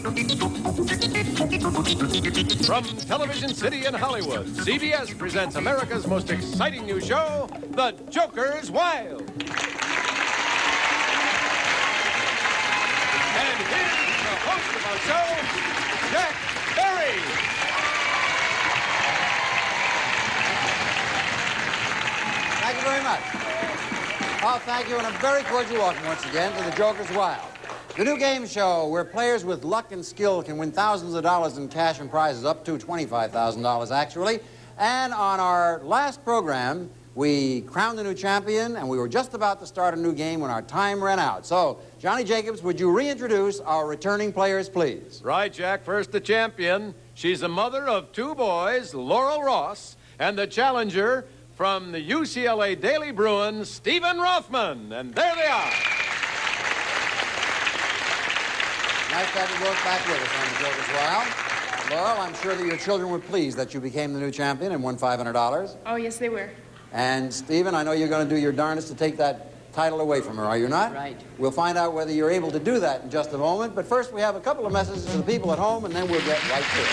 From Television City in Hollywood, CBS presents America's most exciting new show, The Joker's Wild. And here's the host of our show, Jack Berry. Thank you very much. Oh, thank you, and a very cordial welcome once again to The Joker's Wild. The new game show where players with luck and skill can win thousands of dollars in cash and prizes, up to $25,000 actually. And on our last program, we crowned a new champion, and we were just about to start a new game when our time ran out. So, Johnny Jacobs, would you reintroduce our returning players, please? Right, Jack. First, the champion. She's the mother of 2 boys, Laurel Ross, and the challenger from the UCLA Daily Bruin, Stephen Rothman. And there they are. Nice to have you both back with us on The Joker's Wild. Laurel, I'm sure that your children were pleased that you became the new champion and won $500. Oh, yes, they were. And, Stephen, I know you're going to do your darndest to take that title away from her, are you not? Right. We'll find out whether you're able to do that in just a moment. But first, we have a couple of messages to the people at home, and then we'll get right to it.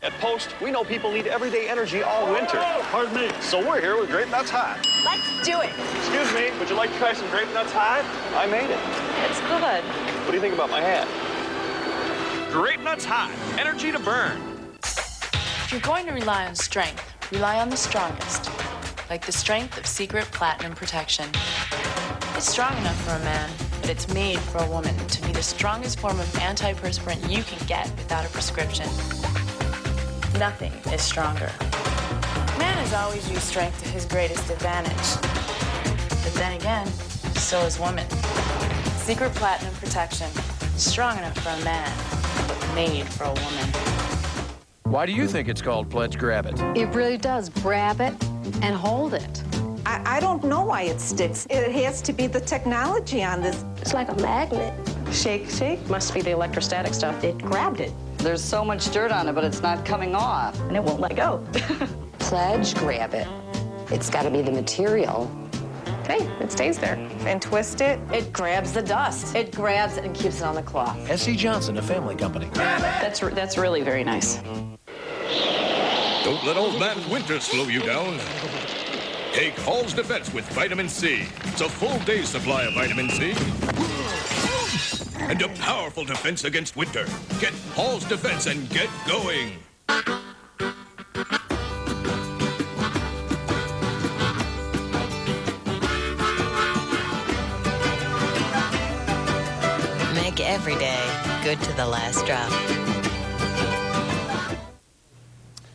At Post, we know people need everyday energy all winter. Pardon me. So we're here with Grape Nuts Hot. Let's do it. Excuse me, would you like to try some Grape Nuts Hot? I made it. It's good. What do you think about my hat? Grape Nuts Hot. Energy to burn. If you're going to rely on strength, rely on the strongest. Like the strength of Secret Platinum Protection. It's strong enough for a man, but it's made for a woman to be the strongest form of antiperspirant you can get without a prescription. Nothing is stronger. Man has always used strength to his greatest advantage. But then again, so is woman. Secret Platinum Protection. Strong enough for a man, but made for a woman. Why do you think it's called Pledge Grab It? It really does. Grab it and hold it. I don't know why it sticks. It has to be the technology on this. It's like a magnet. Shake, shake. Must be the electrostatic stuff. It grabbed it. There's so much dirt on it, but it's not coming off. And it won't let go. Pledge grab it. It's got to be the material. Hey, it stays there. And twist it. It grabs the dust. It grabs it and keeps it on the cloth. S.C. Johnson, a family company. That's really very nice. Don't let old man winter slow you down. Take Hall's Defense with vitamin C. It's a full day's supply of vitamin C. And a powerful defense against winter. Get Hall's Defense and get going. Make every day good to the last drop.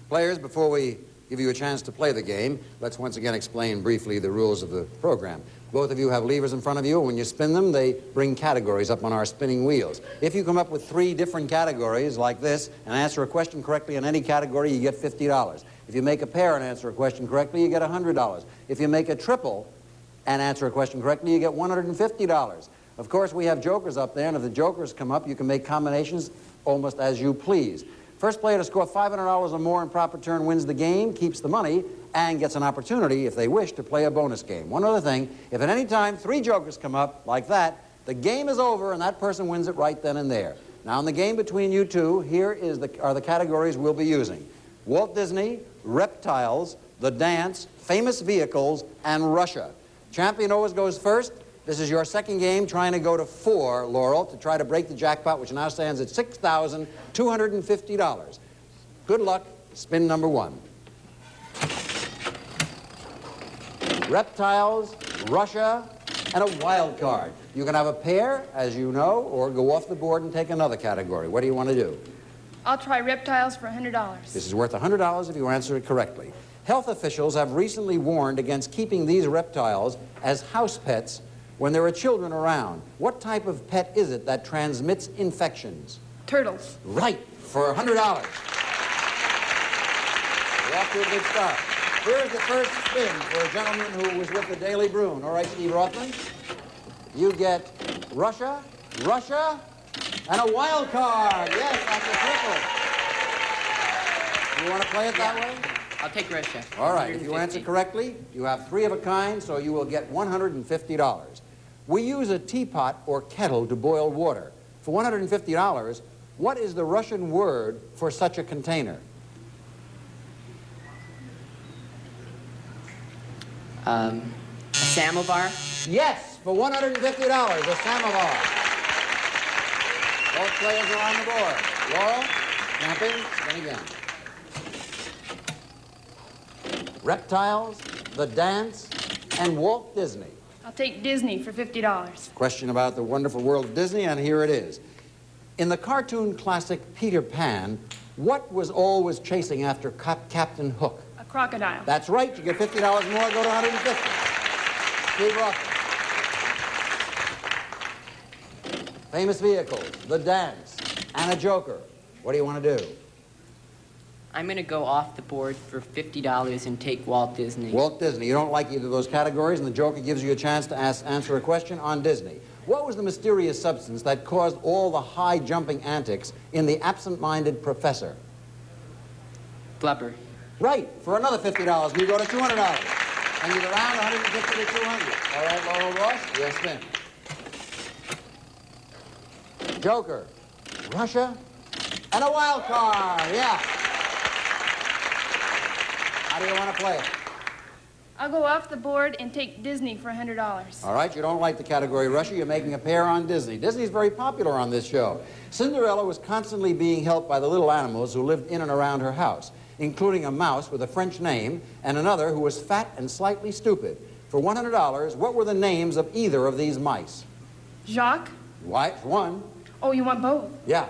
Players, before we give you a chance to play the game, let's once again explain briefly the rules of the program. Both of you have levers in front of you, and when you spin them, they bring categories up on our spinning wheels. If you come up with 3 different categories like this and answer a question correctly in any category, you get $50. If you make a pair and answer a question correctly, you get $100. If you make a triple and answer a question correctly, you get $150. Of course, we have jokers up there, and if the jokers come up, you can make combinations almost as you please. First player to score $500 or more in proper turn wins the game, keeps the money, and gets an opportunity, if they wish, to play a bonus game. One other thing, if at any time 3 jokers come up like that, the game is over and that person wins it right then and there. Now, in the game between you two, here are the categories we'll be using. Walt Disney, reptiles, the dance, famous vehicles, and Russia. Champion always goes first. This is your second game, trying to go to 4, Laurel, to try to break the jackpot, which now stands at $6,250. Good luck. Spin number 1. Reptiles, Russia, and a wild card. You can have a pair, as you know, or go off the board and take another category. What do you want to do? I'll try reptiles for $100. This is worth $100 if you answer it correctly. Health officials have recently warned against keeping these reptiles as house pets when there are children around. What type of pet is it that transmits infections? Turtles. Right, for $100. You're off to a good start. Here's the first spin for a gentleman who was with the Daily Bruin. All right, Steve Rothman. You get Russia, and a wild card. Yes, that's a triple. You want to play it that way? I'll take Russia. All right, if you answer correctly, you have 3 of a kind, so you will get $150. We use a teapot or kettle to boil water. For $150, what is the Russian word for such a container? A samovar? Yes, for $150, a samovar. Both players are on the board. Laurel, jumping, spin again. Reptiles, the dance, and Walt Disney. I'll take Disney for $50. Question about the wonderful world of Disney, and here it is. In the cartoon classic Peter Pan, what was always chasing after Captain Hook? A crocodile. That's right. You get $50 more, go to $150. Steve Roth. Famous vehicles, the dance, and a joker. What do you want to do? I'm going to go off the board for $50 and take Walt Disney. Walt Disney. You don't like either of those categories, and the joker gives you a chance to answer a question on Disney. What was the mysterious substance that caused all the high-jumping antics in The Absent-Minded Professor? Blubber. Right. For another $50, you go to $200. And you get around 150 to 200. All right, Laurel Ross, yes, spin. Joker, Russia, and a wild card. Yeah. How do you want to play it? I'll go off the board and take Disney for $100. All right, you don't like the category Russia. You're making a pair on Disney. Disney's very popular on this show. Cinderella was constantly being helped by the little animals who lived in and around her house, including a mouse with a French name and another who was fat and slightly stupid. For $100, what were the names of either of these mice? Jacques? Why, one. Oh, you want both? Yeah.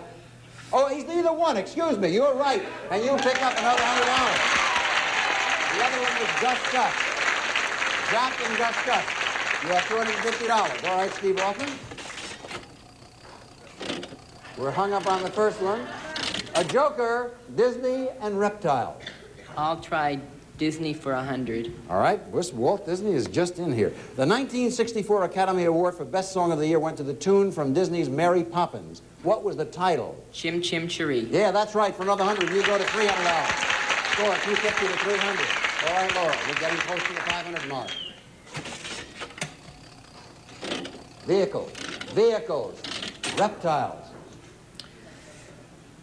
Oh, he's neither one. Excuse me. You're right. And you pick up another $100. The other one was Gus Gus. Jacques and Gus Gus. You have $250. All right, Steve Rothman. We're hung up on the first one. A joker, Disney, and reptile. I'll try Disney for $100. All right, Walt Disney is just in here. The 1964 Academy Award for Best Song of the Year went to the tune from Disney's Mary Poppins. What was the title? Chim Chim Cheree. Yeah, that's right. For another $100, you go to $300. Score $250 to $300. All right, Laurel, we're getting close to the $500 mark. Vehicles, reptiles.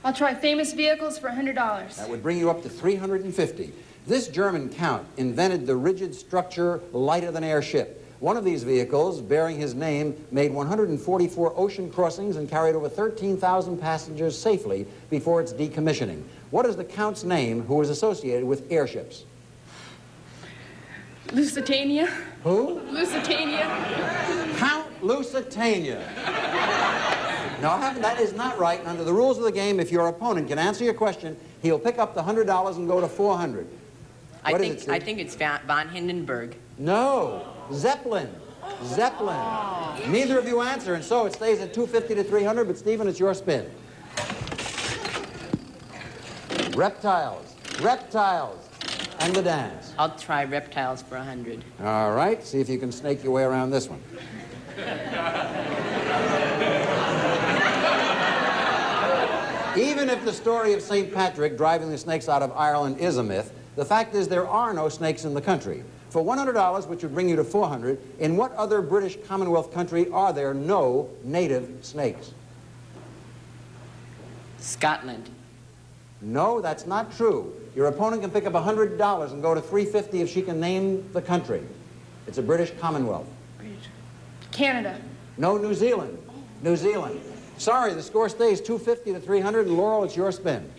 I'll try famous vehicles for $100. That would bring you up to $350. This German count invented the rigid structure lighter-than-air ship. One of these vehicles, bearing his name, made 144 ocean crossings and carried over 13,000 passengers safely before its decommissioning. What is the Count's name who was associated with airships? Lusitania? Who? Lusitania. Count Lusitania. No, that is not right. And under the rules of the game, if your opponent can answer your question, he'll pick up the $100 and go to $400. I think it's von Hindenburg. No, Zeppelin. Zeppelin. Neither of you answer, and so it stays at $250 to $300, but Stephen, it's your spin. Reptiles, and the dance. I'll try reptiles for $100. All right, see if you can snake your way around this one. Even if the story of St. Patrick driving the snakes out of Ireland is a myth, the fact is there are no snakes in the country. For $100, which would bring you to $400, in what other British Commonwealth country are there no native snakes? Scotland. No, that's not true. Your opponent can pick up $100 and go to $350 if she can name the country. It's a British Commonwealth. Canada. No, New Zealand. New Zealand. Sorry, the score stays $250 to $300, and Laurel, it's your spin.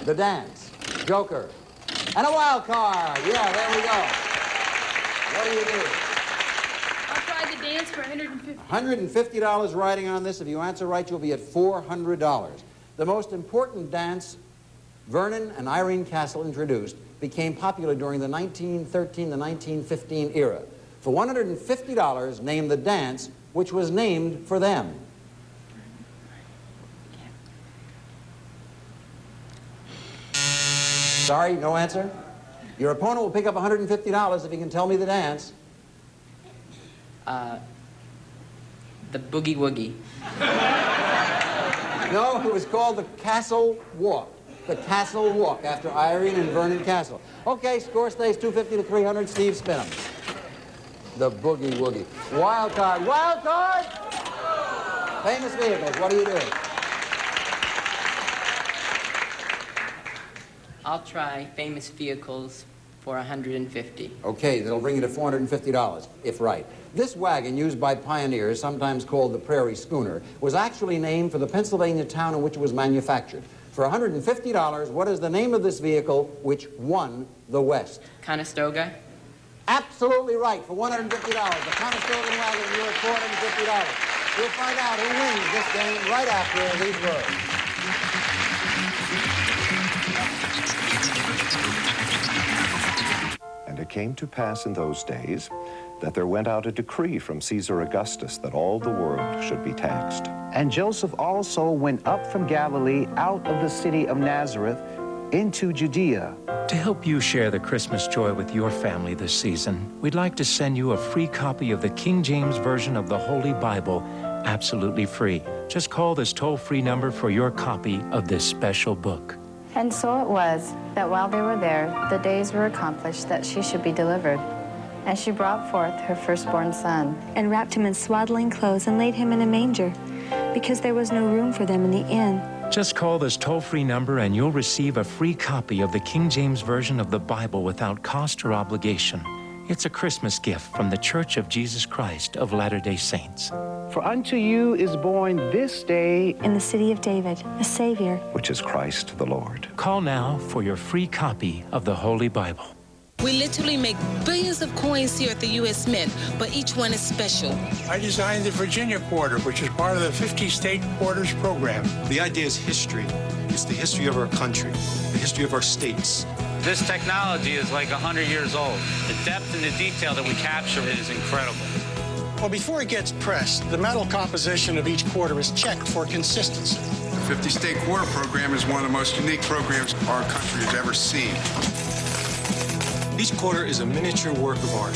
The dance, joker, and a wild card. Yeah, there we go. What do you do? I'll try the dance for $150. $150 riding on this. If you answer right, you'll be at $400. The most important dance Vernon and Irene Castle introduced became popular during the 1913 to 1915 era. For $150, name the dance which was named for them. Sorry, no answer? Your opponent will pick up $150 if he can tell me the dance. The Boogie Woogie. No, it was called the Castle Walk. The Castle Walk, after Irene and Vernon Castle. Okay, score stays $250 to $300. Steve, spin 'em. The Boogie Woogie. Wild card. Wild card! Famous vehicles. What are you doing? I'll try famous vehicles for $150. Okay, that'll bring you to $450, if right. This wagon, used by pioneers, sometimes called the Prairie Schooner, was actually named for the Pennsylvania town in which it was manufactured. For $150, what is the name of this vehicle which won the West? Conestoga? Absolutely right, for $150. The Conestoga wagon, you're at $450. We'll find out who wins this game right after these words. And it came to pass in those days that there went out a decree from Caesar Augustus that all the world should be taxed. And Joseph also went up from Galilee out of the city of Nazareth into Judea. To help you share the Christmas joy with your family this season, we'd like to send you a free copy of the King James Version of the Holy Bible, absolutely free. Just call this toll-free number for your copy of this special book. And so it was that while they were there, the days were accomplished that she should be delivered. And she brought forth her firstborn son, and wrapped him in swaddling clothes, and laid him in a manger, because there was no room for them in the inn. Just call this toll-free number and you'll receive a free copy of the King James Version of the Bible without cost or obligation. It's a Christmas gift from the Church of Jesus Christ of Latter-day Saints. For unto you is born this day in the city of David a Savior, which is Christ the Lord. Call now for your free copy of the Holy Bible. We literally make billions of coins here at the U.S. Mint, but each one is special. I designed the Virginia Quarter, which is part of the 50-state quarters program. The idea is history. It's the history of our country, the history of our states. This technology is like 100 years old. The depth and the detail that we capture is incredible. Well, before it gets pressed, the metal composition of each quarter is checked for consistency. The 50-state quarter program is one of the most unique programs our country has ever seen. Each quarter is a miniature work of art.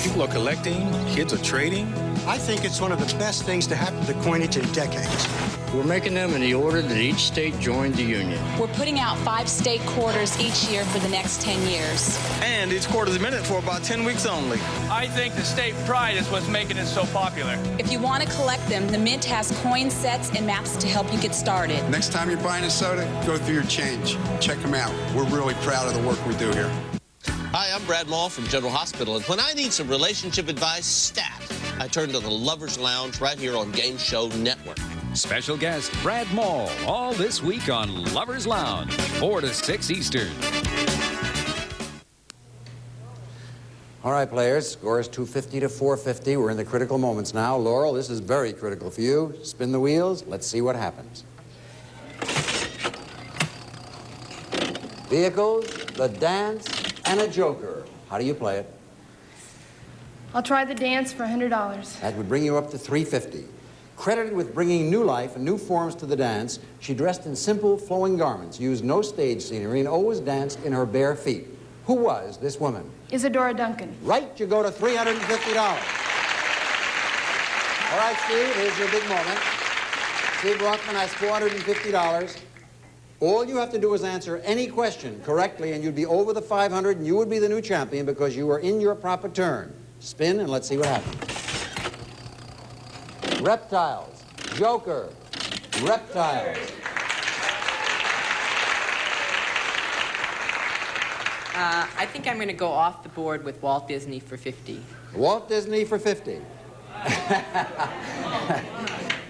People are collecting, kids are trading. I think it's one of the best things to happen to coinage in decades. We're making them in the order that each state joined the Union. We're putting out 5 state quarters each year for the next 10 years. And each quarter is minted for about 10 weeks only. I think the state pride is what's making it so popular. If you want to collect them, the Mint has coin sets and maps to help you get started. Next time you're buying a soda, go through your change. Check them out. We're really proud of the work we do here. Hi, I'm Brad Mall from General Hospital, and when I need some relationship advice stat, I turn to the Lover's Lounge right here on Game Show Network. Special guest Brad Mall, all this week on Lover's Lounge, 4 to 6 Eastern. All right, players, score is 250 to 450. We're in the critical moments now. Laurel, this is very critical for you. Spin the wheels. Let's see what happens. Vehicles, the dance, and a joker. How do you play it? I'll try the dance for $100. That would bring you up to $350. Credited with bringing new life and new forms to the dance, she dressed in simple, flowing garments, used no stage scenery, and always danced in her bare feet. Who was this woman? Isadora Duncan. Right, you go to $350. All right, Steve, here's your big moment. Steve Rothman has $450. All you have to do is answer any question correctly, and you'd be over the 500, and you would be the new champion because you were in your proper turn. Spin, and let's see what happens. Reptiles, joker, reptiles. I think I'm going to go off the board with Walt Disney for 50. Walt Disney for 50.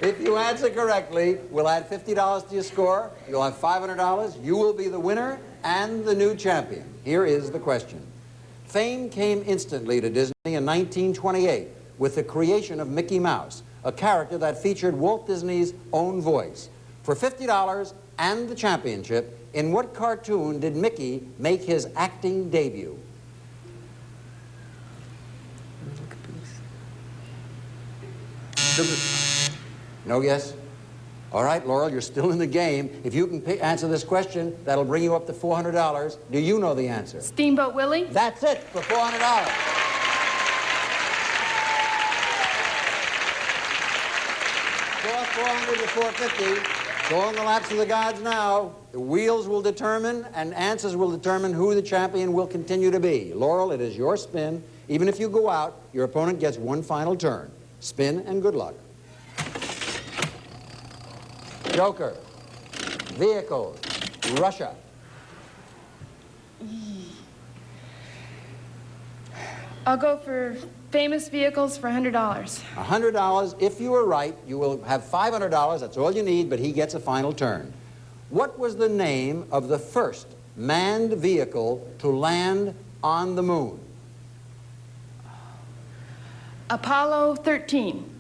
If you answer correctly, we'll add $50 to your score. You'll have $500. You will be the winner and the new champion. Here is the question. Fame came instantly to Disney in 1928 with the creation of Mickey Mouse, a character that featured Walt Disney's own voice. For $50 and the championship, in what cartoon did Mickey make his acting debut? No guess? All right, Laurel, you're still in the game. If you can answer this question, that'll bring you up to $400. Do you know the answer? Steamboat Willie? That's it for $400. $400 to $450. Go on the laps of the gods now. The wheels will determine and answers will determine who the champion will continue to be. Laurel, it is your spin. Even if you go out, your opponent gets one final turn. Spin and good luck. Joker. Vehicles. Russia. I'll go for famous vehicles for $100. $100. If you are right, you will have $500. That's all you need, but he gets a final turn. What was the name of the first manned vehicle to land on the moon? Apollo 13.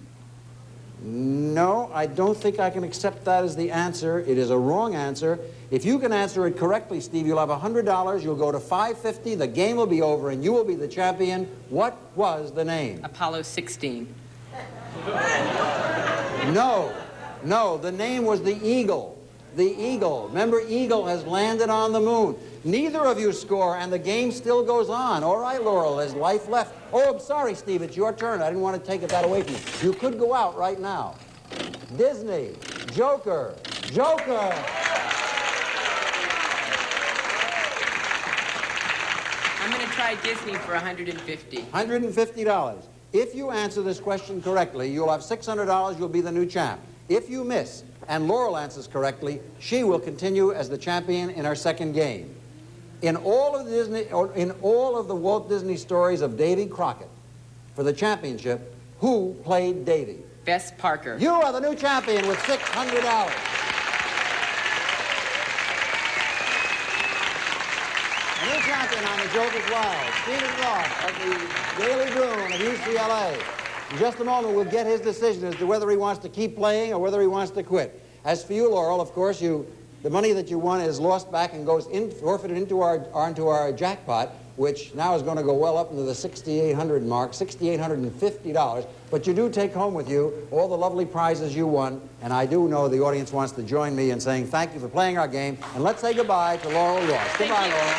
No, I don't think I can accept that as the answer. It is a wrong answer. If you can answer it correctly, Steve, you'll have $100. You'll go to $550. The game will be over, and you will be the champion. What was the name? Apollo 16. No, the name was the Eagle. The Eagle. Remember, Eagle has landed on the moon. Neither of you score, and the game still goes on. All right, Laurel, there's life left. Oh, I'm sorry, Steve, it's your turn. I didn't want to take that away from you. You could go out right now. Disney, Joker, Joker. I'm going to try Disney for $150. $150. If you answer this question correctly, you'll have $600. You'll be the new champ. If you miss, and Laurel answers correctly, she will continue as the champion in our second game. In all of the Walt Disney stories of Davy Crockett, for the championship, who played Davy? Bess Parker. You are the new champion with $600. The new champion on the Joker's Wild, Stephen Roth of the Daily Bruin of UCLA. In just a moment, we'll get his decision as to whether he wants to keep playing or whether he wants to quit. As for you, Laurel, of course, the money that you won is lost back and goes forfeited into our jackpot, which now is going to go well up into the $6,800 mark, $6,850. But you do take home with you all the lovely prizes you won, and I do know the audience wants to join me in saying thank you for playing our game, and let's say goodbye to Laurel Ross. Goodbye, Laurel.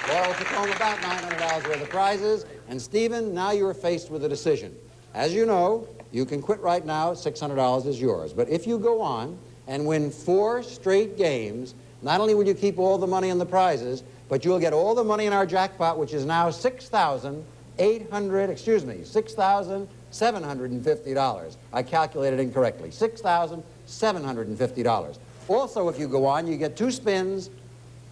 Laurel took home about $900 worth of prizes, and Stephen, now you are faced with a decision. As you know, you can quit right now, $600 is yours. But if you go on and win 4 straight games, not only will you keep all the money and the prizes, but you'll get all the money in our jackpot, which is now $6,750. I calculated incorrectly. $6,750. Also, if you go on, you get 2 spins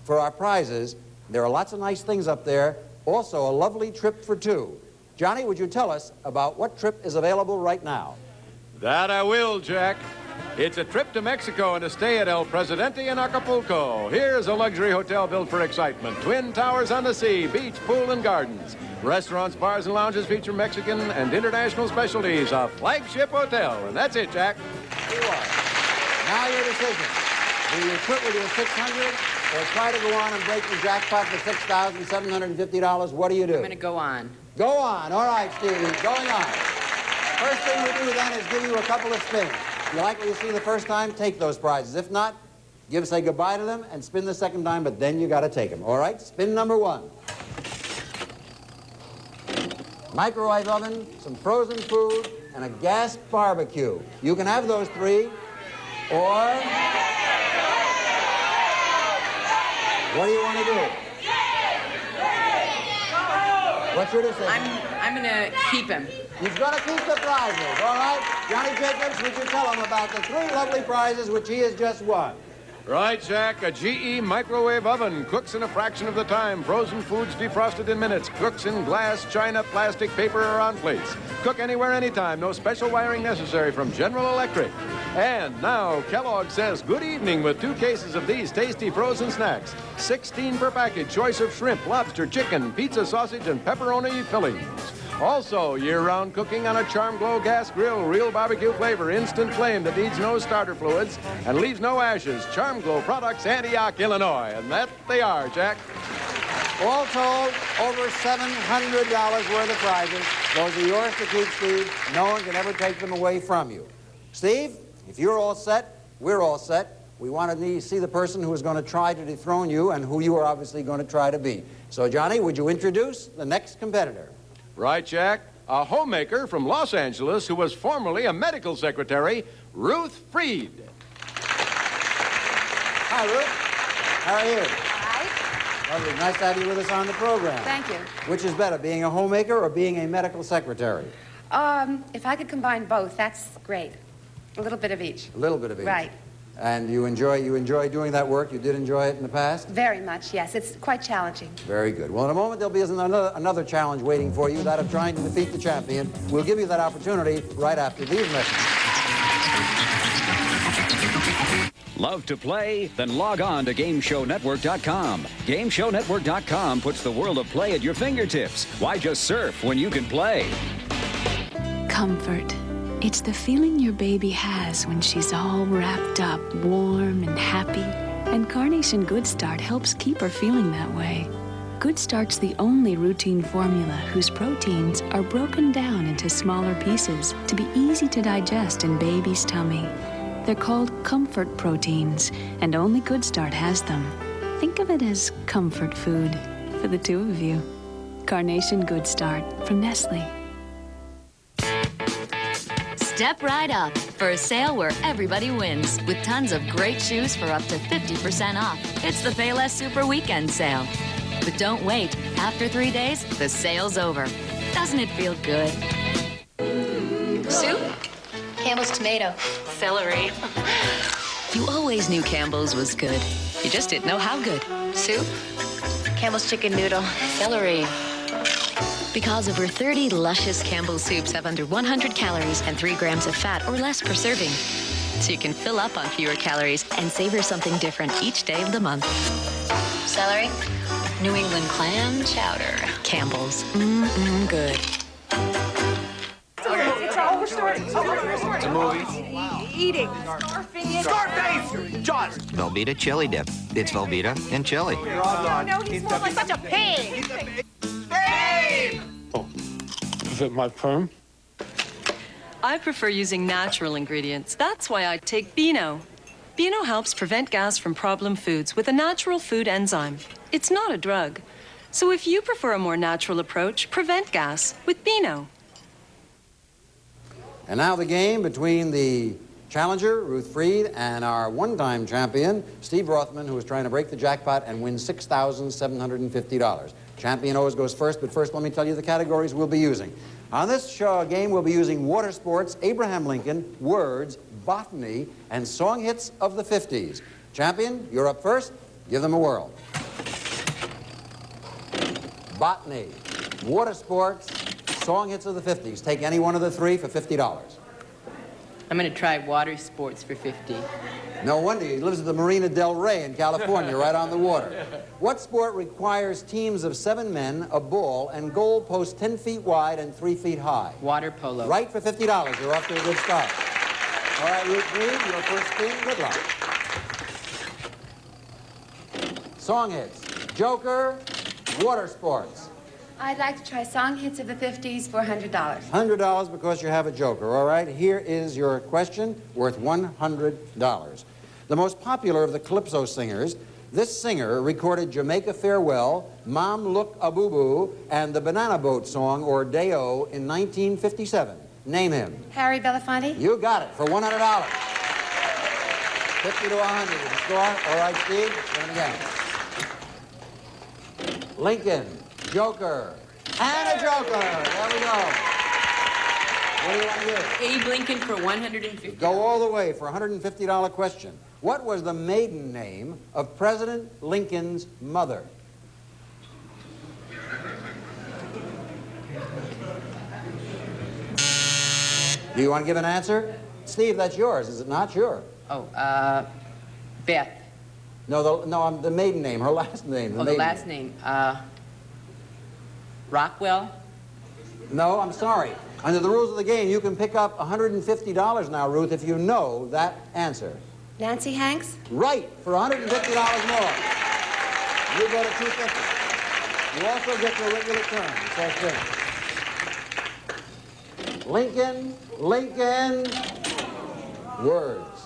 for our prizes. There are lots of nice things up there. Also, a lovely trip for 2. Johnny, would you tell us about what trip is available right now? That I will, Jack. It's a trip to Mexico and a stay at El Presidente in Acapulco. Here's a luxury hotel built for excitement. Twin towers on the sea, beach, pool, and gardens. Restaurants, bars, and lounges feature Mexican and international specialties. A flagship hotel. And that's it, Jack. Here you are. Now your decision. Will you quit with your $600 or try to go on and break the jackpot for $6,750? What do you do? I'm going to go on. Go on. All right, Stevie. Going on. First thing we do then is give you a couple of spins. If you like what you see the first time, take those prizes. If not, say goodbye to them and spin the second time, but then you got to take them. All right? Spin number 1. Microwave oven, some frozen food, and a gas barbecue. You can have those 3, or what do you want to do? What's your decision? I'm going to keep him. He's going to keep the prizes, all right? Johnny Jacobs, would you tell him about the 3 lovely prizes which he has just won? Right, Jack. A GE microwave oven cooks in a fraction of the time. Frozen foods defrosted in minutes. Cooks in glass, china, plastic, paper, or on plates. Cook anywhere, anytime. No special wiring necessary from General Electric. And now Kellogg says good evening with 2 cases of these tasty frozen snacks. 16 per package. Choice of shrimp, lobster, chicken, pizza, sausage, and pepperoni fillings. Also, year-round cooking on a Charm Glow gas grill, real barbecue flavor, instant flame that needs no starter fluids and leaves no ashes. Charm Glow products, Antioch, Illinois. And that they are, Jack. All told, over $700 worth of prizes. Those are yours to keep, Steve. No one can ever take them away from you. Steve, if you're all set, we're all set. We want to see the person who is going to try to dethrone you and who you are obviously going to try to beat. So, Johnny, would you introduce the next competitor? Right, Jack. A homemaker from Los Angeles who was formerly a medical secretary, Ruth Freed. Hi, Ruth. How are you? Lovely. Nice to have you with us on the program. Thank you. Which is better, being a homemaker or being a medical secretary? If I could combine both, that's great. A little bit of each. A little bit of each. Right. And you enjoy doing that work? You did enjoy it in the past? Very much, yes. It's quite challenging. Very good. Well, in a moment, there'll be another challenge waiting for you, that of trying to defeat the champion. We'll give you that opportunity right after these messages. Love to play? Then log on to GameShowNetwork.com. GameShowNetwork.com puts the world of play at your fingertips. Why just surf when you can play? Comfort. It's the feeling your baby has when she's all wrapped up, warm and happy. And Carnation Good Start helps keep her feeling that way. Good Start's the only routine formula whose proteins are broken down into smaller pieces to be easy to digest in baby's tummy. They're called comfort proteins, and only Good Start has them. Think of it as comfort food for the two of you. Carnation Good Start from Nestle. Step right up for a sale where everybody wins with tons of great shoes for up to 50% off. It's the Payless Super Weekend Sale. But don't wait. After 3 days, the sale's over. Doesn't it feel good? Soup? Campbell's tomato. Celery. You always knew Campbell's was good. You just didn't know how good. Soup? Campbell's chicken noodle. Celery. Because over 30 luscious Campbell's soups have under 100 calories and 3 grams of fat or less per serving. So you can fill up on fewer calories and savor something different each day of the month. Celery? New England clam chowder. Campbell's. Good. It's a movie. Eating. Scarface! Jaws. Velveeta chili dip. It's Velveeta and chili. No, he's more like such a pig. Oh, is it my perm? I prefer using natural ingredients. That's why I take Beano. Beano helps prevent gas from problem foods with a natural food enzyme. It's not a drug. So if you prefer a more natural approach, prevent gas with Beano. And now the game between the challenger, Ruth Freed, and our one-time champion, Steve Rothman, who is trying to break the jackpot and win $6,750. Champion always goes first, but first let me tell you the categories we'll be using. On this game, we'll be using water sports, Abraham Lincoln, words, botany, and song hits of the 50s. Champion, you're up first. Give them a whirl. Botany, water sports, song hits of the 50s. Take any one of the three for $50. I'm going to try water sports for 50. No wonder. He lives at the Marina Del Rey in California, right on the water. What sport requires teams of 7 men, a ball, and goal posts 10 feet wide and 3 feet high? Water polo. Right for $50. You're off to a good start. All right, Ruth Reed, your first spin. Good luck. Song hits. Joker, water sports. I'd like to try song hits of the 50s for $100. $100 because you have a joker. All right, here is your question worth $100. The most popular of the Calypso singers, this singer recorded Jamaica Farewell, Mom Look a Boo Boo, and the Banana Boat song, or Day-O, in 1957. Name him. Harry Belafonte? You got it for $100. 50 to 100 is the score. All right, Steve, do it again. Lincoln. Joker. And a joker. There we go. What do you want to do? Abe Lincoln for $150. Go all the way for a $150 question. What was the maiden name of President Lincoln's mother? Do you want to give an answer? Steve, that's yours, is it not? Sure. Oh, Beth. No, the maiden name, her last name. The last name. Rockwell? No, I'm sorry. Under the rules of the game, you can pick up $150 now, Ruth, if you know that answer. Nancy Hanks? Right, for $150 more. You go to $250. You also get your regular turn. So Lincoln, words.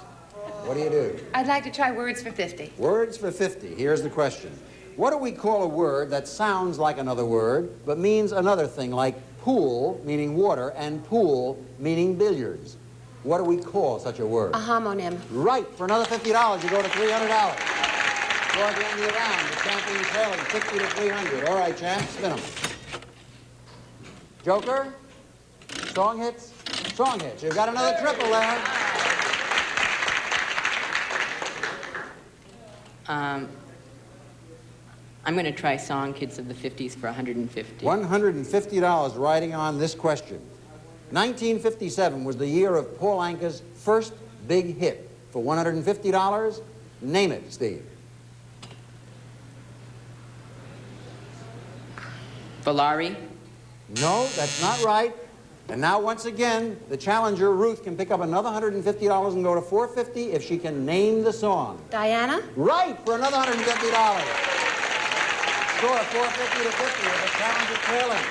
What do you do? I'd like to try words for 50. Words for 50. Here's the question. What do we call a word that sounds like another word, but means another thing, like pool, meaning water, and pool, meaning billiards? What do we call such a word? A homonym. Right. For another $50, you go to $300. score at the end of the round. The champion trailing 50 to 300. All right, champ, spin them. Joker, song hits, song hits. You've got another triple there. I'm going to try Song Kids of the 50s for $150. $150 riding on this question. 1957 was the year of Paul Anka's first big hit. For $150, name it, Steve. Valari? No, that's not right. And now, once again, the challenger, Ruth, can pick up another $150 and go to $450 if she can name the song. Diana? Right, for another $150. Score 450 to 50 with the challenger trailing.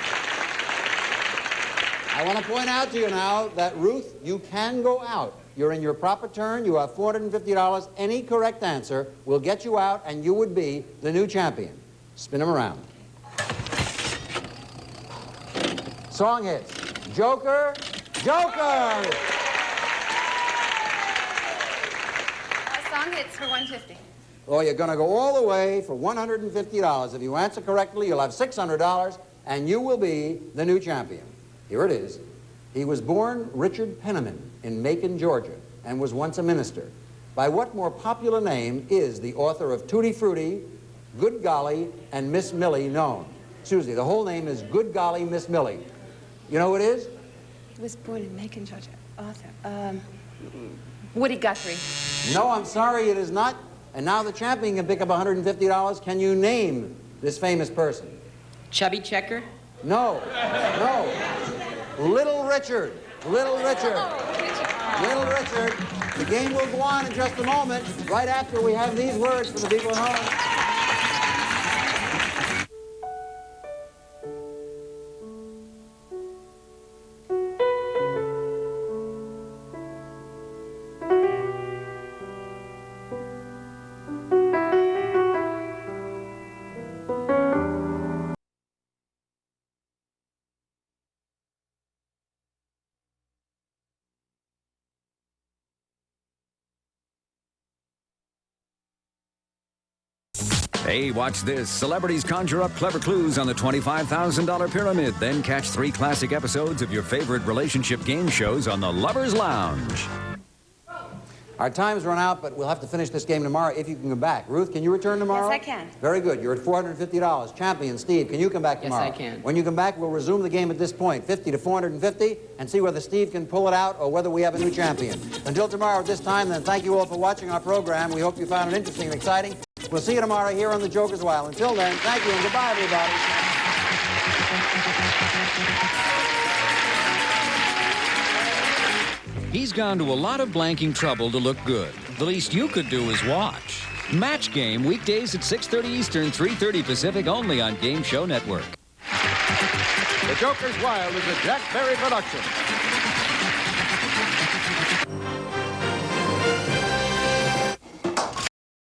I want to point out to you now that, Ruth, you can go out. You're in your proper turn. You have $450. Any correct answer will get you out, and you would be the new champion. Spin them around. Song hits. Joker, Joker! Song hits for $150. Oh, you're going to go all the way for $150. If you answer correctly, you'll have $600, and you will be the new champion. Here it is. He was born Richard Penniman in Macon, Georgia, and was once a minister. By what more popular name is the author of Tutti Frutti, Good Golly, and Miss Millie known? Susie, the whole name is Good Golly, Miss Millie. You know who it is? He was born in Macon, Georgia. Author. Woody Guthrie. No, I'm sorry, it is not. And now the champion can pick up $150. Can you name this famous person? Chubby Checker? No, no. Little Richard. Little Richard. Little Richard. The game will go on in just a moment, right after we have these words for the people at home. Hey, watch this. Celebrities conjure up clever clues on the $25,000 pyramid. Then catch 3 classic episodes of your favorite relationship game shows on the Lover's Lounge. Our time's run out, but we'll have to finish this game tomorrow if you can come back. Ruth, can you return tomorrow? Yes, I can. Very good. You're at $450. Champion, Steve, can you come back tomorrow? Yes, I can. When you come back, we'll resume the game at this point, 50 to 450, and see whether Steve can pull it out or whether we have a new champion. Until tomorrow at this time, then, thank you all for watching our program. We hope you found it interesting and exciting. We'll see you tomorrow here on The Joker's Wild. Until then, thank you and goodbye, everybody. He's gone to a lot of blanking trouble to look good. The least you could do is watch. Match Game, weekdays at 6:30 Eastern, 3:30 Pacific, only on Game Show Network. The Joker's Wild is a Jack Berry production.